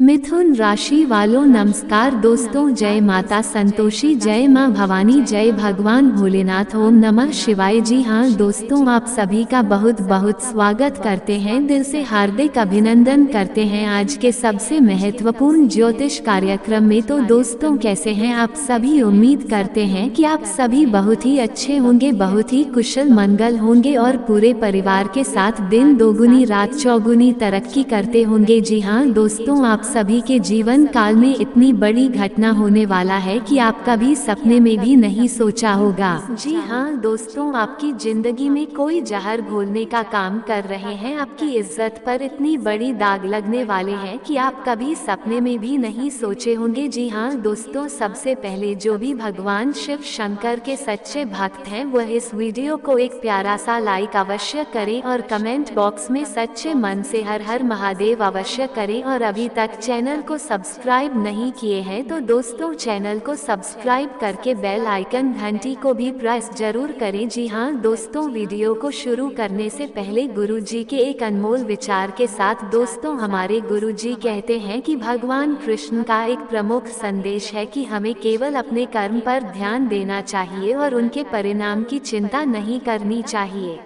मिथुन राशि वालों नमस्कार दोस्तों, जय माता संतोषी, जय मां भवानी, जय भगवान भोलेनाथ, ओम नमः शिवाय। जी हाँ दोस्तों, आप सभी का बहुत बहुत स्वागत करते हैं, दिल से हार्दिक अभिनंदन करते हैं आज के सबसे महत्वपूर्ण ज्योतिष कार्यक्रम में। तो दोस्तों कैसे हैं आप सभी? उम्मीद करते हैं कि आप सभी बहुत ही अच्छे होंगे, बहुत ही कुशल मंगल होंगे और पूरे परिवार के साथ दिन दोगुनी रात चौगुनी तरक्की करते होंगे। जी हाँ दोस्तों, आप सभी के जीवन काल में इतनी बड़ी घटना होने वाला है कि आप कभी सपने में भी नहीं सोचा होगा। जी हाँ दोस्तों, आपकी जिंदगी में कोई जहर घोलने का काम कर रहे हैं, आपकी इज्जत पर इतनी बड़ी दाग लगने वाले हैं कि आप कभी सपने में भी नहीं सोचे होंगे। जी हाँ दोस्तों, सबसे पहले जो भी भगवान शिव शंकर के सच्चे भक्त हैं वह इस वीडियो को एक प्यारा सा लाइक अवश्य करें और कमेंट बॉक्स में सच्चे मन से हर हर महादेव अवश्य करें। और अभी तक चैनल को सब्सक्राइब नहीं किए हैं तो दोस्तों चैनल को सब्सक्राइब करके बेल आइकन घंटी को भी प्रेस जरूर करें। जी हाँ दोस्तों, वीडियो को शुरू करने से पहले गुरुजी के एक अनमोल विचार के साथ। दोस्तों हमारे गुरुजी कहते हैं कि भगवान कृष्ण का एक प्रमुख संदेश है कि हमें केवल अपने कर्म पर ध्यान देना चाहिए और उनके परिणाम की चिंता नहीं करनी चाहिए।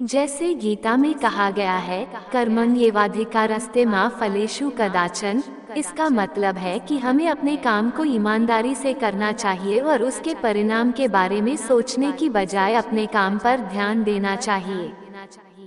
जैसे गीता में कहा गया है, कर्मण्येवाधिकारस्ते मा फलेषु कदाचन। इसका मतलब है कि हमें अपने काम को ईमानदारी से करना चाहिए और उसके परिणाम के बारे में सोचने की बजाय अपने काम पर ध्यान देना चाहिए।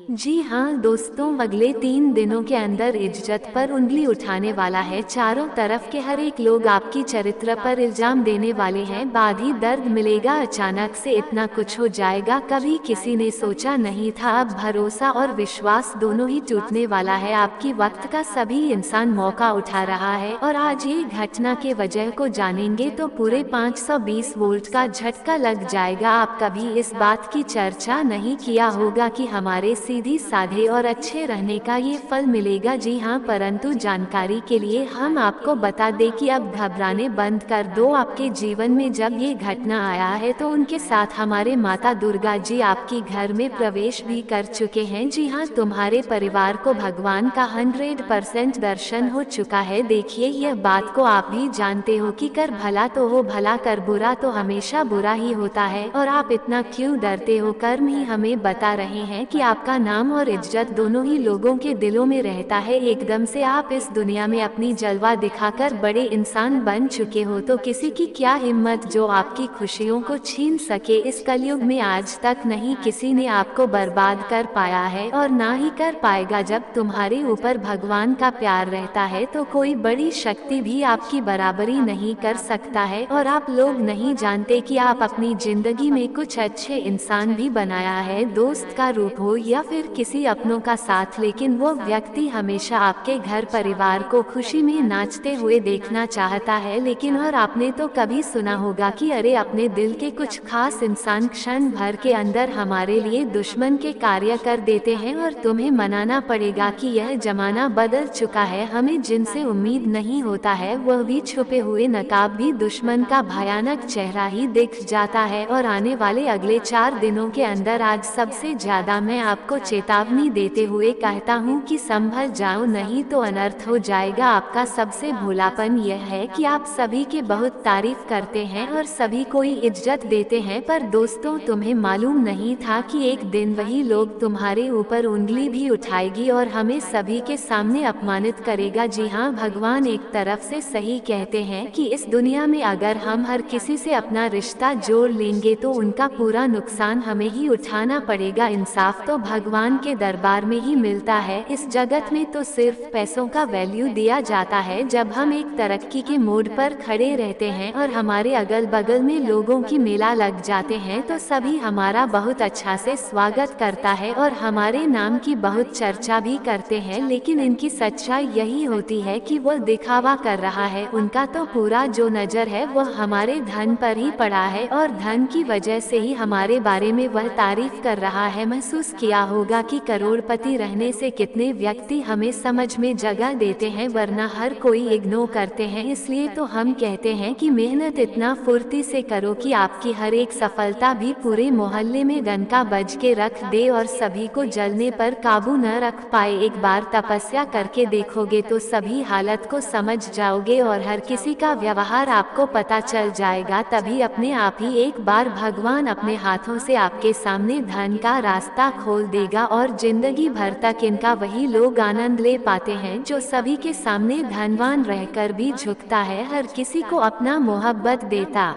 जी हाँ दोस्तों, अगले 3 दिनों के अंदर इज्जत पर उंगली उठाने वाला है। चारों तरफ के हर एक लोग आपकी चरित्र पर इल्जाम देने वाले हैं। बाधी दर्द मिलेगा, अचानक से इतना कुछ हो जाएगा कभी किसी ने सोचा नहीं था। अब भरोसा और विश्वास दोनों ही टूटने वाला है। आपकी वक्त का सभी इंसान मौका उठा रहा है और आज ये घटना के वजह को जानेंगे तो पूरे 520 वोल्ट का झटका लग जाएगा। आप कभी इस बात की चर्चा नहीं किया होगा कि हमारे सीधी साधे और अच्छे रहने का ये फल मिलेगा। जी हाँ, परंतु जानकारी के लिए हम आपको बता दें कि अब घबराने बंद कर दो। आपके जीवन में जब ये घटना आया है तो उनके साथ हमारे माता दुर्गा जी आपकी घर में प्रवेश भी कर चुके हैं। जी हाँ, तुम्हारे परिवार को भगवान का 100% दर्शन हो चुका है। देखिए, यह बात को आप भी जानते हो कि कर भला तो हो भला, कर बुरा तो हमेशा बुरा ही होता है। और आप इतना क्यों डरते हो? कर्म ही हमें बता रहे हैं कि आपका नाम और इज्जत दोनों ही लोगों के दिलों में रहता है। एकदम से आप इस दुनिया में अपनी जलवा दिखाकर बड़े इंसान बन चुके हो, तो किसी की क्या हिम्मत जो आपकी खुशियों को छीन सके। इस कलयुग में आज तक नहीं किसी ने आपको बर्बाद कर पाया है और ना ही कर पाएगा। जब तुम्हारे ऊपर भगवान का प्यार रहता है तो कोई बड़ी शक्ति भी आपकी बराबरी नहीं कर सकता है। और आप लोग नहीं जानते कि आप अपनी जिंदगी में कुछ अच्छे इंसान भी बनाया है, दोस्त का रूप हो या फिर किसी अपनों का साथ, लेकिन वो व्यक्ति हमेशा आपके घर परिवार को खुशी में नाचते हुए देखना चाहता है। लेकिन और आपने तो कभी सुना होगा कि अरे अपने दिल के कुछ खास इंसान क्षण भर के अंदर हमारे लिए दुश्मन के कार्य कर देते हैं और तुम्हें मनाना पड़ेगा कि यह जमाना बदल चुका है। हमें जिनसे उम्मीद नहीं होता है वह भी छुपे हुए नकाब भी दुश्मन का भयानक चेहरा ही दिख जाता है। और आने वाले अगले 4 दिनों के अंदर आज सबसे ज्यादा मैं आपको चेतावनी देते हुए कहता हूँ कि संभल जाओ, नहीं तो अनर्थ हो जाएगा। आपका सबसे भोलापन यह है कि आप सभी के बहुत तारीफ करते हैं और सभी को इज्जत देते हैं, पर दोस्तों तुम्हें मालूम नहीं था कि एक दिन वही लोग तुम्हारे ऊपर उंगली भी उठाएगी और हमें सभी के सामने अपमानित करेगा। जी हाँ, भगवान एक तरफ से सही कहते हैं कि इस दुनिया में अगर हम हर किसी से अपना रिश्ता जोड़ लेंगे तो उनका पूरा नुकसान हमें ही उठाना पड़ेगा। इंसाफ तो भगवान के दरबार में ही मिलता है। इस जगत में तो सिर्फ पैसों का वैल्यू दिया जाता है। जब हम एक तरक्की के मोड़ पर खड़े रहते हैं और हमारे अगल बगल में लोगों की मेला लग जाते हैं तो सभी हमारा बहुत अच्छा से स्वागत करता है और हमारे नाम की बहुत चर्चा भी करते हैं। लेकिन इनकी सच्चाई यही होती है कि वो दिखावा कर रहा है। उनका तो पूरा जो नजर है वह हमारे धन पर ही पड़ा है और धन की वजह से ही हमारे बारे में वह तारीफ कर रहा है। महसूस किया होगा होगा कि करोड़पति रहने से कितने व्यक्ति हमें समझ में जगह देते हैं, वरना हर कोई इग्नोर करते हैं। इसलिए तो हम कहते हैं कि मेहनत इतना फुर्ती से करो कि आपकी हर एक सफलता भी पूरे मोहल्ले में डंका बज के रख दे और सभी को जलने पर काबू न रख पाए। एक बार तपस्या करके देखोगे तो सभी हालत को समझ जाओगे और हर किसी का व्यवहार आपको पता चल जाएगा। तभी अपने आप ही एक बार भगवान अपने हाथों से आपके सामने धन का रास्ता खोल देगा और जिंदगी भर तक इनका वही लोग आनंद ले पाते हैं जो सभी के सामने धनवान रहकर भी झुकता है, हर किसी को अपना मोहब्बत देता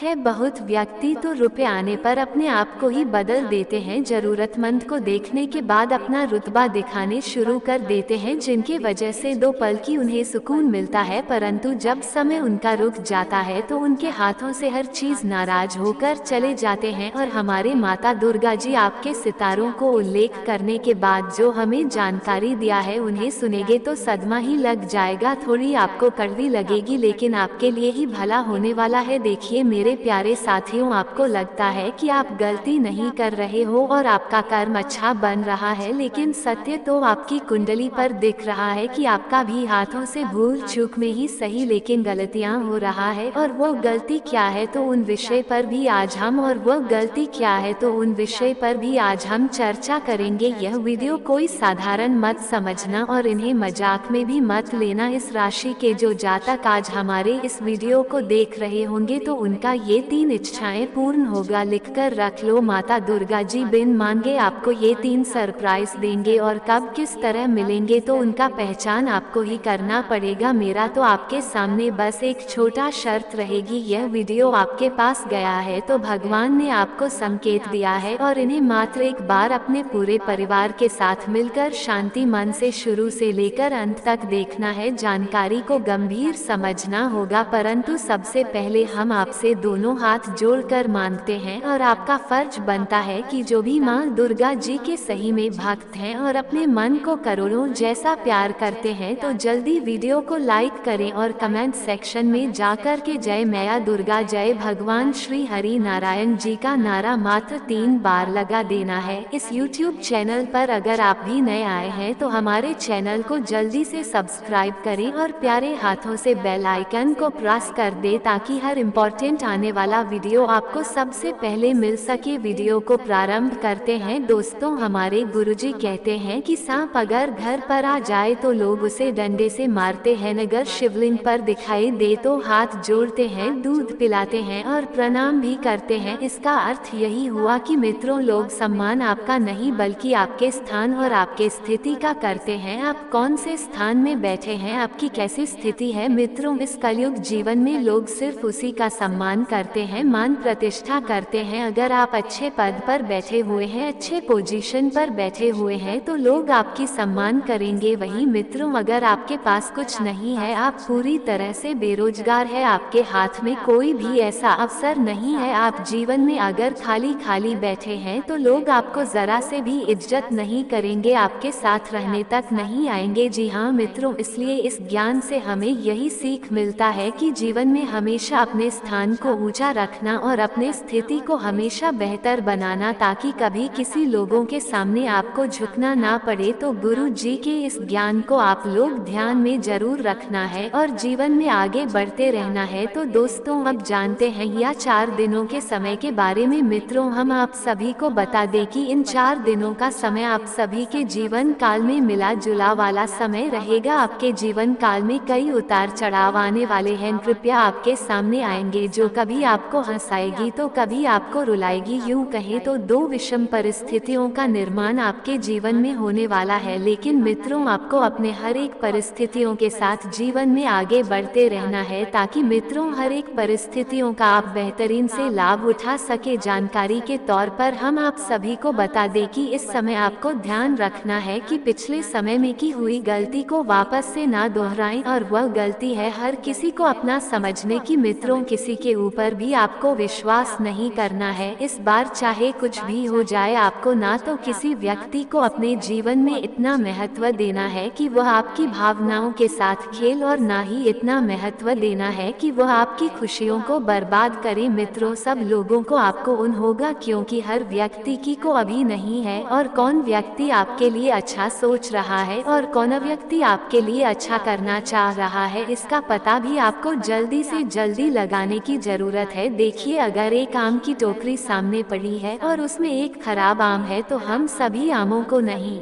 है। बहुत व्यक्ति तो रुपए आने पर अपने आप को ही बदल देते हैं, जरूरतमंद को देखने के बाद अपना रुतबा दिखाने शुरू कर देते हैं, जिनके वजह से दो पल की उन्हें सुकून मिलता है, परंतु जब समय उनका रुक जाता है तो उनके हाथों से हर चीज नाराज होकर चले जाते हैं। और हमारे माता दुर्गा जी आपके सितारों को उल्लेख करने के बाद जो हमें जानकारी दिया है उन्हें सुनेंगे तो सदमा ही लग जाएगा। थोड़ी आपको कड़वी लगेगी लेकिन आपके लिए ही भला होने वाला है। देखिए मेरे प्यारे साथियों, आपको लगता है कि आप गलती नहीं कर रहे हो और आपका कर्म अच्छा बन रहा है, लेकिन सत्य तो आपकी कुंडली पर दिख रहा है कि आपका भी हाथों से भूल चूक में ही सही लेकिन गलतियां हो रहा है। और वो गलती क्या है तो उन विषय पर भी आज हम चर्चा करेंगे। यह वीडियो कोई साधारण मत समझना और इन्हें मजाक में भी मत लेना। इस राशि के जो जातक आज हमारे इस वीडियो को देख रहे होंगे तो उनका ये 3 इच्छाएं पूर्ण होगा। लिखकर रख लो, माता दुर्गा जी बिन मांगे आपको ये 3 सरप्राइज देंगे और कब किस तरह मिलेंगे तो उनका पहचान आपको ही करना पड़ेगा। मेरा तो आपके सामने बस एक छोटा शर्त रहेगी। यह वीडियो आपके पास गया है तो भगवान ने आपको संकेत दिया है और इन्हें मात्र एक बार अपने पूरे परिवार के साथ मिलकर शांति मन से शुरू से लेकर अंत तक देखना है। जानकारी को गंभीर समझना होगा, परंतु सबसे पहले हम आपसे दोनों हाथ जोड़कर मांगते हैं और आपका फर्ज बनता है कि जो भी माँ दुर्गा जी के सही में भक्त हैं और अपने मन को करोड़ों जैसा प्यार करते हैं तो जल्दी वीडियो को लाइक करें और कमेंट सेक्शन में जाकर के जय मैया दुर्गा, जय भगवान श्री हरि नारायण जी का नारा मात्र 3 बार लगा देना है। इस YouTube चैनल पर अगर आप भी नए आए हैं तो हमारे चैनल को जल्दी से सब्सक्राइब करें और प्यारे हाथों से बेल आइकन को प्रेस कर दे ताकि हर इम्पोर्टेंट आने वाला वीडियो आपको सबसे पहले मिल सके। वीडियो को प्रारंभ करते हैं। दोस्तों, हमारे गुरुजी कहते हैं कि सांप अगर घर पर आ जाए तो लोग उसे डंडे से मारते हैं, अगर शिवलिंग पर दिखाई दे तो हाथ जोड़ते हैं, दूध पिलाते हैं और प्रणाम भी करते हैं। इसका अर्थ यही हुआ कि मित्रों, लोग सम्मान आपका नहीं बल्कि आपके स्थान और आपके स्थिति का करते हैं। आप कौन से स्थान में बैठे हैं, आपकी कैसी स्थिति है। मित्रों, इस कलयुग जीवन में लोग सिर्फ उसी का सम्मान करते हैं, मान प्रतिष्ठा करते हैं। अगर आप अच्छे पद पर बैठे हुए हैं, अच्छे पोजीशन पर बैठे हुए हैं तो लोग आपकी सम्मान करेंगे। वही मित्रों, अगर आपके पास कुछ नहीं है, आप पूरी तरह से बेरोजगार है, आपके हाथ में कोई भी ऐसा अवसर नहीं है, आप जीवन में अगर खाली खाली बैठे हैं तो लोग आपको जरा से भी इज्जत नहीं करेंगे, आपके साथ रहने तक नहीं आएंगे। जी हाँ मित्रों, इसलिए इस ज्ञान से हमें यही सीख मिलता है कि जीवन में हमेशा अपने स्थान को ऊंचा रखना और अपने स्थिति को हमेशा बेहतर बनाना ताकि कभी किसी लोगों के सामने आपको झुकना ना पड़े। तो गुरु जी के इस ज्ञान को आप लोग ध्यान में जरूर रखना है और जीवन में आगे बढ़ते रहना है। तो दोस्तों, अब जानते हैं या 4 दिनों के समय के बारे में। मित्रों, हम आप सभी को बता दें कि इन 4 दिनों का समय आप सभी के जीवन काल में मिला जुला वाला समय रहेगा। आपके जीवन काल में कई उतार चढ़ाव आने वाले हैं, कृपया आपके सामने आएंगे, जो कभी आपको हंसाएगी तो कभी आपको रुलाएगी। यूं कहें तो 2 विषम परिस्थितियों का निर्माण आपके जीवन में होने वाला है, लेकिन मित्रों, आपको अपने हर एक परिस्थितियों के साथ जीवन में आगे बढ़ते रहना है ताकि मित्रों हर एक परिस्थितियों का आप बेहतरीन से लाभ उठा सके। जानकारी के तौर पर हम आप सभी को बता दें कि इस समय आपको ध्यान रखना है कि पिछले समय में की हुई गलती को वापस से ना दोहराएं और वह गलती है हर किसी को अपना समझने की। मित्रों, किसी के ऊपर भी आपको विश्वास नहीं करना है। इस बार चाहे कुछ भी हो जाए, आपको ना तो किसी व्यक्ति को अपने जीवन में इतना महत्व देना है कि वह आपकी भावनाओं के साथ खेल, और ना ही इतना महत्व देना है कि वह आपकी खुशियों को बर्बाद करे। मित्रों, सब लोगों को आपको उन होगा, क्योंकि हर व्यक्ति की को अभी नहीं है, और कौन व्यक्ति आपके लिए अच्छा सोच रहा है और कौन व्यक्ति आपके लिए अच्छा करना चाह रहा है, इसका पता भी आपको जल्दी से जल्दी लगाने की जरूरत है। देखिए, अगर एक आम की टोकरी सामने पड़ी है और उसमें एक खराब आम है, तो हम सभी आमों को नहीं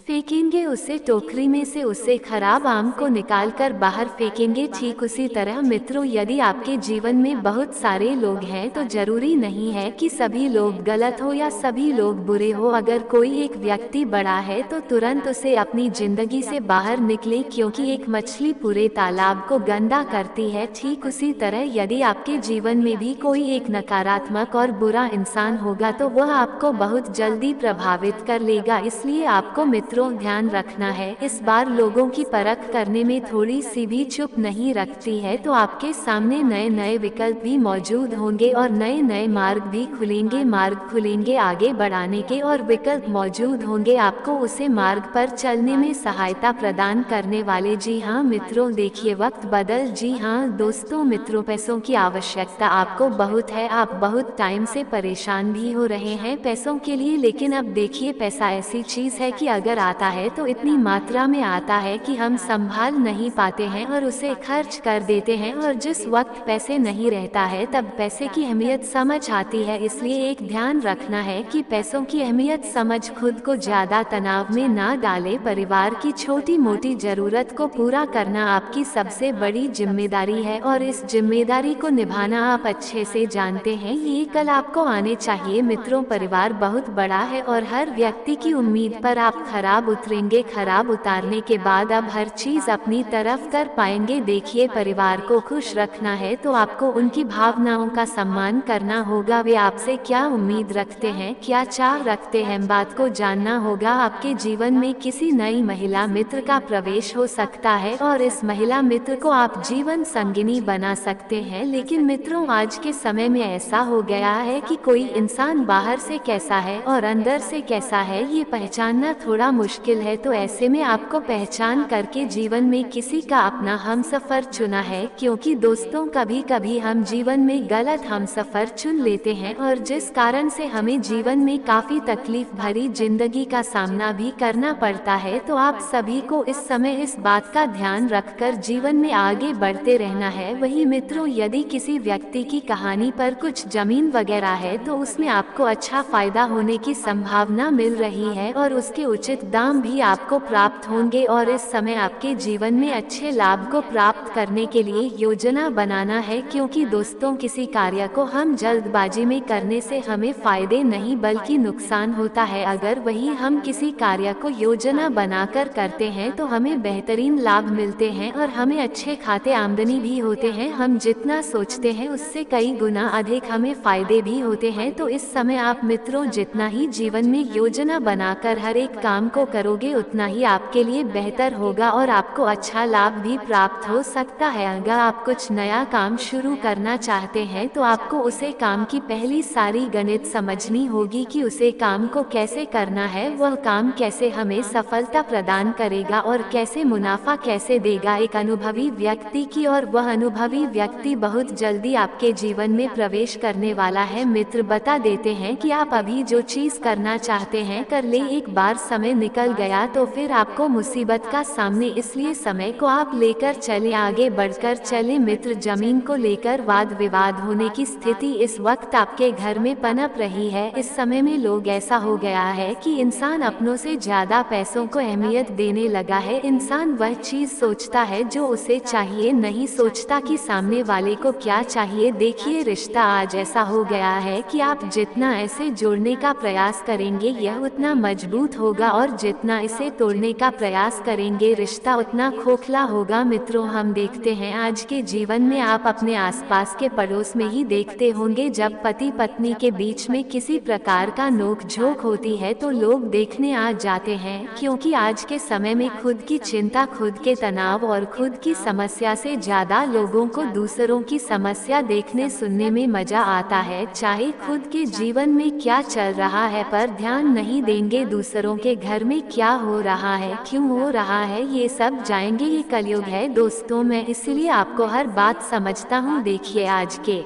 फेंकेंगे, उसे टोकरी में से उसे खराब आम को निकालकर बाहर फेंकेंगे। ठीक उसी तरह मित्रों, यदि आपके जीवन में बहुत सारे लोग हैं, तो जरूरी नहीं है कि सभी लोग गलत हो या सभी लोग बुरे हो। अगर कोई एक व्यक्ति बड़ा है तो तुरंत उसे अपनी जिंदगी से बाहर निकले, क्योंकि एक मछली पूरे तालाब को गंदा करती है। ठीक उसी तरह यदि आपके जीवन में भी कोई एक नकारात्मक और बुरा इंसान होगा, तो वह आपको बहुत जल्दी प्रभावित कर लेगा। इसलिए आपको मित्रों ध्यान रखना है, इस बार लोगों की परख करने में थोड़ी सी भी चुप नहीं रखती है, तो आपके सामने नए नए विकल्प भी मौजूद होंगे और नए नए मार्ग भी खुलेंगे आगे बढ़ाने के, और विकल्प मौजूद होंगे आपको उसे मार्ग पर चलने में सहायता प्रदान करने वाले। जी हाँ मित्रों, देखिए वक्त बदल। जी हाँ दोस्तों, मित्रों पैसों की आवश्यकता आपको बहुत है, आप बहुत टाइम से परेशान भी हो रहे हैं पैसों के लिए, लेकिन अब देखिए, पैसा ऐसी चीज है कि अगर आता है तो इतनी मात्रा में आता है कि हम संभाल नहीं पाते हैं और उसे खर्च कर देते हैं, और जिस वक्त पैसे नहीं रहता है तब पैसे की अहमियत समझ आती है। इसलिए एक ध्यान रखना है कि पैसों की अहमियत समझ, खुद को ज्यादा तनाव में ना डाले। परिवार की छोटी मोटी जरूरत को पूरा करना आपकी सबसे बड़ी जिम्मेदारी है, और इस जिम्मेदारी को निभाना आप अच्छे से जानते हैं, ये कल आपको आने चाहिए। मित्रों, परिवार बहुत बड़ा है और हर व्यक्ति की उम्मीद पर आप खराब उतरेंगे। खराब उतारने के बाद अब हर चीज अपनी तरफ कर पाएंगे। देखिए, परिवार को खुश रखना है तो आपको उनकी भावनाओं का सम्मान करना होगा। वे आपसे क्या उम्मीद रखते हैं, क्या चाह रखते हैं, बात को जानना होगा। आपके जीवन में किसी नई महिला मित्र का प्रवेश हो सकता है और इस महिला मित्र को आप जीवन संगिनी बना सकते हैं। लेकिन मित्रों, आज के समय में ऐसा हो गया है कि कोई इंसान बाहर से कैसा है और अंदर से कैसा है, ये पहचानना थोड़ा मुश्किल है। तो ऐसे में आपको पहचान करके जीवन में किसी का अपना हमसफर चुना है, क्योंकि दोस्तों कभी कभी हम जीवन में गलत हमसफर चुन लेते हैं, और जिस कारण से हमें जीवन में काफी तकलीफ भरी जिंदगी का सामना भी करना पड़ता है। तो आप सभी को इस समय इस बात का ध्यान रखकर जीवन में आगे बढ़ते रहना है। वही मित्रों, यदि किसी व्यक्ति की कहानी पर कुछ जमीन वगैरह है तो उसमें आपको अच्छा फायदा होने की संभावना मिल रही है, और उसके उचित दाम भी आपको प्राप्त होंगे। और इस समय आपके जीवन में अच्छे लाभ को प्राप्त करने के लिए योजना बनाना है, क्योंकि दोस्तों किसी कार्य को हम जल्दबाजी में करने से हमें फायदे नहीं बल्कि नुकसान होता है। अगर वही हम किसी कार्य को योजना बनाकर करते हैं तो हमें बेहतरीन लाभ मिलते हैं और हमें अच्छे खाते आमदनी भी होते हैं। हम जितना सोचते हैं उससे कई गुना अधिक हमें फायदे भी होते हैं। तो इस समय आप मित्रों जितना ही जीवन में योजना बनाकर हर एक काम को करोगे, उतना ही आपके लिए बेहतर होगा और आपको अच्छा लाभ भी प्राप्त हो सकता है। अगर आप कुछ नया काम शुरू करना चाहते हैं तो आपको उसे काम की पहली सारी गणित समझनी होगी कि उसे काम को कैसे करना है, वह काम कैसे हमें सफलता प्रदान करेगा और कैसे मुनाफा कैसे देगा एक अनुभवी व्यक्ति की। और वह अनुभवी व्यक्ति बहुत जल्दी आपके जीवन में प्रवेश करने वाला है। मित्र बता देते हैं कि आप अभी जो चीज करना चाहते हैं कर ले, एक बार समय निकल गया तो फिर आपको मुसीबत का सामने, इसलिए समय को आप लेकर चले, आगे बढ़कर चले। मित्र, जमीन को लेकर वाद विवाद होने की स्थिति इस वक्त आपके घर में पनप रही है। इस समय में लोग ऐसा हो गया है कि इंसान अपनों से ज्यादा पैसों को अहमियत देने लगा है। इंसान वह चीज सोचता है जो उसे चाहिए, नहीं सोचता कि सामने वाले को क्या चाहिए। देखिए, रिश्ता आज ऐसा हो गया है कि आप जितना ऐसे जोड़ने का प्रयास करेंगे यह उतना मजबूत होगा, और जितना इसे तोड़ने का प्रयास करेंगे रिश्ता उतना खोखला होगा। मित्रों, हम देखते हैं आज के जीवन में, आप अपने आसपास के पड़ोस में ही देखते होंगे, जब पति पत्नी के बीच में किसी प्रकार का नोक झोंक होती है तो लोग देखने आ जाते हैं, क्योंकि आज के समय में खुद की चिंता, खुद के तनाव और खुद की समस्या से ज्यादा लोगों को दूसरों की समस्या देखने सुनने में मजा आता है। चाहे खुद के जीवन में क्या चल रहा है पर ध्यान नहीं देंगे, दूसरों के घर में क्या हो रहा है, क्यों हो रहा है, ये सब जाएंगे। ये कलयुग है दोस्तों, मैं इसलिए आपको हर बात समझता हूँ। देखिए, आज के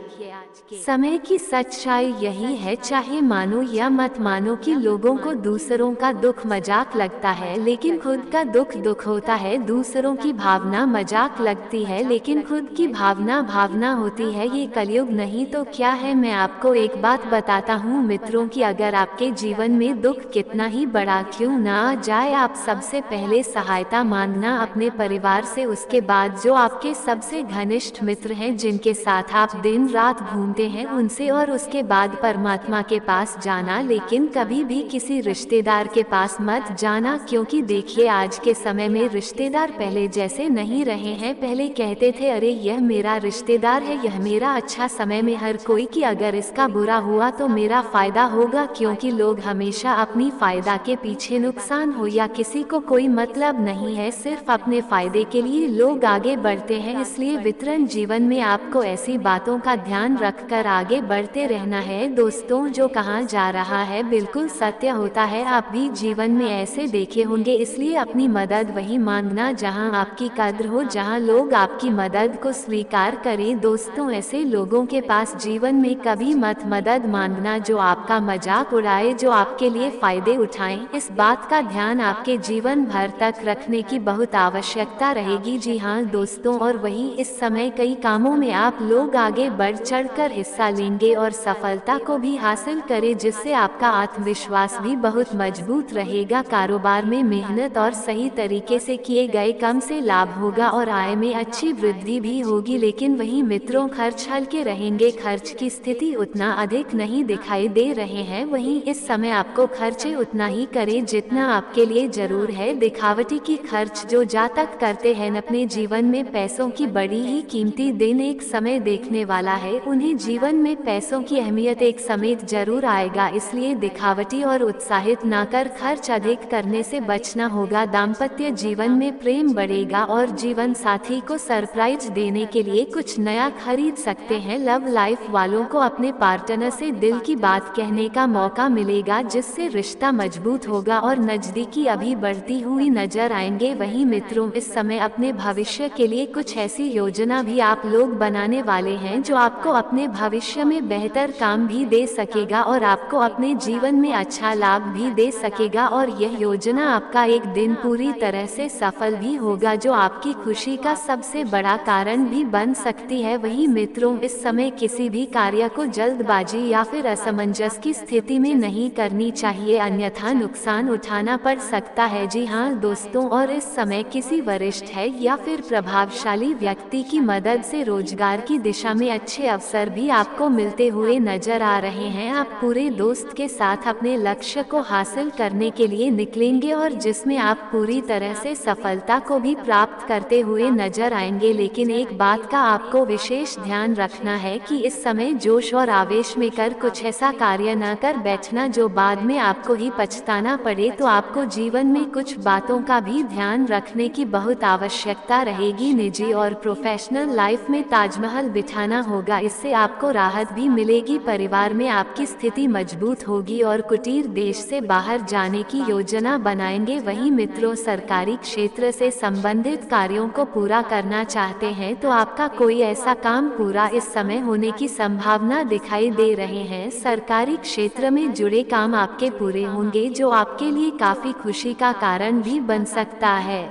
समय की सच्चाई यही है, चाहे मानो या मत मानो, कि लोगों को दूसरों का दुख मजाक लगता है लेकिन खुद का दुख दुख होता है। दूसरों की भावना मजाक लगती है लेकिन खुद की भावना भावना होती है। ये कलयुग नहीं तो क्या है। मैं आपको एक बात बताता हूँ मित्रों, कि अगर आपके जीवन में दुख कितना ही बड़ा क्यों ना आ जाए, आप सबसे पहले सहायता मांगना अपने परिवार से, उसके बाद जो आपके सबसे घनिष्ठ मित्र हैं, जिनके साथ आप दिन रात घूमते हैं, उनसे, और उसके बाद परमात्मा के पास जाना। लेकिन कभी भी किसी रिश्तेदार के पास मत जाना, क्योंकि देखिए आज के समय में रिश्तेदार पहले जैसे नहीं रहे हैं। पहले कहते थे अरे यह मेरा रिश्तेदार है, यह मेरा अच्छा समय में हर कोई, कि अगर इसका बुरा हुआ तो मेरा फायदा होगा, क्योंकि लोग हमेशा अपनी फायदा के पीछे, नुकसान हो या किसी को कोई मतलब नहीं है, सिर्फ अपने फायदे के लिए लोग आगे बढ़ते हैं। इसलिए वितरण जीवन में आपको ऐसी बातों का ध्यान रखकर आगे बढ़ते रहना है। दोस्तों, जो कहा जा रहा है बिल्कुल सत्य होता है, आप भी जीवन में ऐसे देखे होंगे। इसलिए अपनी मदद वही मांगना जहां आपकी कद्र हो, जहां लोग आपकी मदद को स्वीकार करें। दोस्तों, ऐसे लोगों के पास जीवन में कभी मत मदद मांगना जो आपका मजाक उड़ाए, जो आपके लिए फायदे उठाएं। इस बात का ध्यान आपके जीवन भर तक रखने की बहुत आवश्यकता रहेगी। जी हाँ दोस्तों, और वही इस समय कई कामों में आप लोग आगे बढ़ चढ़कर हिस्सा लेंगे और सफलता को भी हासिल करें, जिससे आपका आत्मविश्वास भी बहुत मजबूत रहेगा। कारोबार में मेहनत और सही तरीके से किए गए काम से लाभ होगा और आय में अच्छी वृद्धि भी होगी। लेकिन वही मित्रों, खर्च हल्के रहेंगे, खर्च की स्थिति उतना अधिक नहीं दिखाई दे रहे हैं। वहीं इस समय आपको खर्चे उतना ही करें जितना आपके लिए जरूर है। दिखावटी की खर्च जो जातक करते हैं अपने जीवन में, पैसों की बड़ी ही कीमती दिन एक समय देखने वाला है। उन्हें जीवन में पैसों की अहमियत एक समय जरूर आएगा, इसलिए दिखावटी और उत्साहित ना कर खर्च अधिक करने से बचना होगा। दाम्पत्य जीवन में प्रेम बढ़ेगा और जीवन साथी को सरप्राइज देने के लिए कुछ नया खरीद सकते हैं। लव लाइफ वालों को अपने पार्टनर से दिल की बात कहने का मौका मिलेगा, जिससे रिश्ता मजबूत होगा और नजदीकी अभी बढ़ती हुई नजर आएंगे। वहीं मित्रों, इस समय अपने भविष्य के लिए कुछ ऐसी योजना भी आप लोग बनाने वाले हैं जो आपको अपने भविष्य में बेहतर काम भी दे सकेगा और आपको अपने जीवन में अच्छा लाभ भी दे सकेगा। और यह योजना आपका एक दिन पूरी तरह से सफल भी होगा, जो आपकी खुशी का सबसे बड़ा कारण भी बन सकती है। वहीं मित्रों, इस समय किसी भी कार्य को जल्दबाजी या फिर असमंजस की स्थिति में नहीं करनी चाहिए, अन्यथा नुकसान उठाना पड़ सकता है। जी हाँ दोस्तों, और इस समय किसी वरिष्ठ है या फिर प्रभावशाली व्यक्ति की मदद से रोजगार की दिशा में अच्छे अवसर भी आपको मिलते हुए नजर आ रहे हैं। आप पूरे दोस्त के साथ अपने लक्ष्य को हासिल करने के लिए निकलेंगे और जिसमें आप पूरी तरह से सफलता को भी प्राप्त करते हुए नजर आएंगे। लेकिन एक बात का आपको विशेष ध्यान रखना है कि इस समय जोश और आवेश में कर कुछ ऐसा कार्य न कर बैठना जो बाद में आपको ही पछताना पड़े। तो आपको जीवन में कुछ बातों का भी ध्यान रखने की बहुत आवश्यकता रहेगी। निजी और प्रोफेशनल लाइफ में ताजमहल बिठाना होगा, इससे आपको राहत भी मिलेगी, परिवार में आपकी स्थिति मजबूत होगी और कुटीर देश से बाहर जाने की योजना बनाएंगे। वहीं मित्रों, सरकारी क्षेत्र से संबंधित कार्यों को पूरा करना चाहते हैं तो आपका कोई ऐसा काम पूरा इस समय होने की संभावना दिखाई दे रहे हैं। सरकारी क्षेत्र में जुड़े काम आपके पूरे होंगे, जो आपके लिए काफी खुशी का कारण भी बन सकता है।